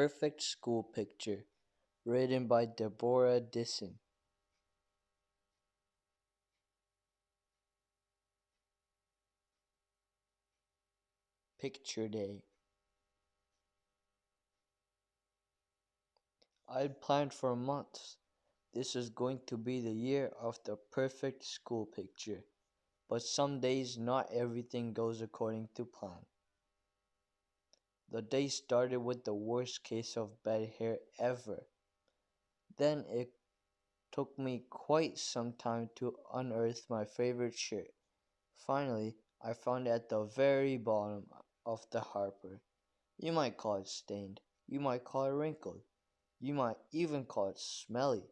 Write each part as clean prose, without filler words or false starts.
perfect school picture, written by Deborah Diesen. Picture Day. I'd planned for months. This was going to be the year of the perfect school picture. But some days not everything goes according to plan. The day started with the worst case of bad hair ever. Then it took me quite some time to unearth my favorite shirt. Finally, I found it at the very bottom of the Harper. You might call it stained. You might call it wrinkled. You might even call it smelly.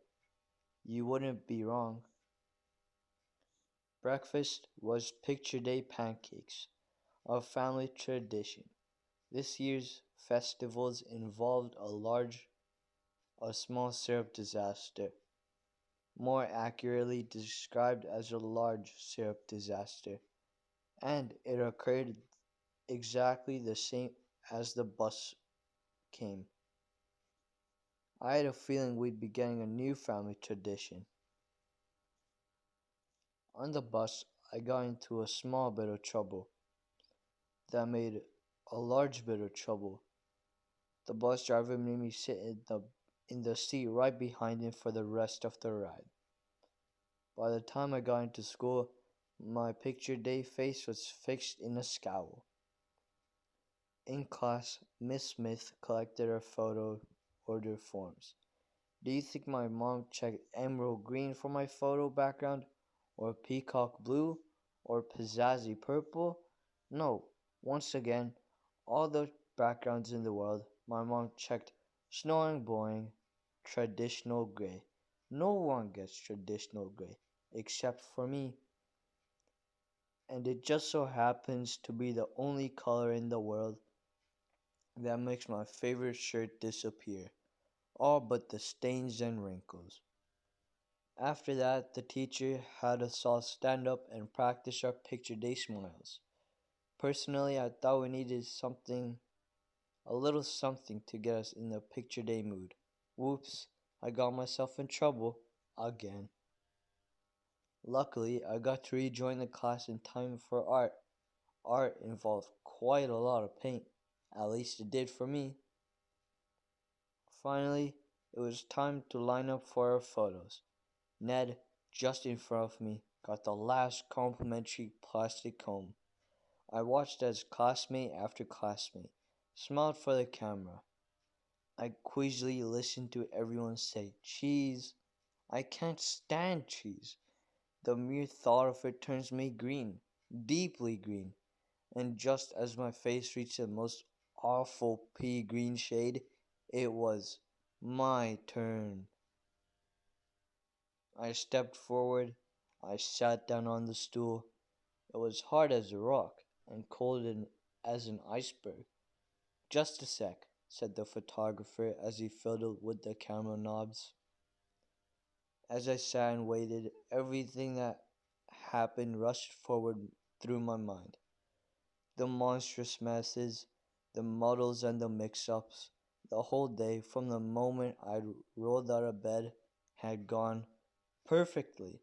You wouldn't be wrong. Breakfast was picture day pancakes, a family tradition. This year's festivals involved a small syrup disaster, more accurately described as a large syrup disaster, and it occurred exactly the same as the bus came. I had a feeling we'd be getting a new family tradition. On the bus, I got into a small bit of trouble that made a large bit of trouble. The bus driver made me sit in the seat right behind him for the rest of the ride. By the time I got into school, my picture day face was fixed in a scowl. In class, Miss Smith collected our photo order forms. Do you think my mom checked emerald green for my photo background, or peacock blue, or pizzazzy purple? No. Once again, all the backgrounds in the world, my mom checked snowing, boring, traditional gray. No one gets traditional gray, except for me. And it just so happens to be the only color in the world that makes my favorite shirt disappear, all but the stains and wrinkles. After that, the teacher had us all stand up and practice our picture day smiles. Personally, I thought we needed a little something to get us in the picture day mood. Whoops, I got myself in trouble again. Luckily, I got to rejoin the class in time for art. Art involved quite a lot of paint, at least it did for me. Finally, it was time to line up for our photos. Ned, just in front of me, got the last complimentary plastic comb. I watched as classmate after classmate smiled for the camera. I queasily listened to everyone say, "Cheese." I can't stand cheese. The mere thought of it turns me green, deeply green. And just as my face reached the most awful pea green shade, it was my turn. I stepped forward. I sat down on the stool. It was hard as a rock and cold as an iceberg. "Just a sec," said the photographer as he fiddled with the camera knobs. As I sat and waited, everything that happened rushed forward through my mind. The monstrous messes, the muddles and the mix-ups. The whole day, from the moment I'd rolled out of bed, had gone perfectly,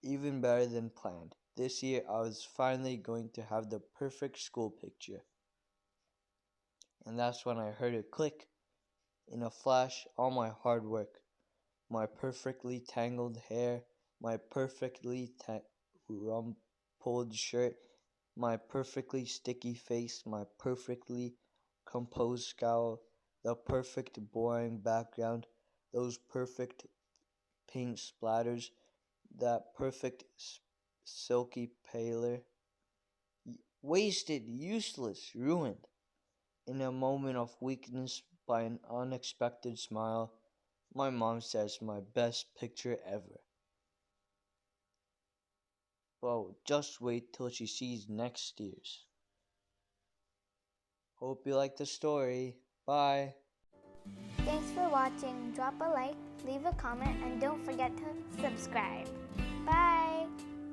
even better than planned. This year I was finally going to have the perfect school picture. And that's when I heard it click. In a flash, all my hard work, my perfectly tangled hair, my perfectly rumpled shirt, my perfectly sticky face, my perfectly composed scowl, the perfect boring background, those perfect paint splatters, that perfect silky pallor, wasted, useless, ruined. In a moment of weakness, by an unexpected smile, my mom says my best picture ever. Well, just wait till she sees next year's. Hope you like the story. Bye. Thanks for watching. Drop a like, leave a comment, and don't forget to subscribe. Bye!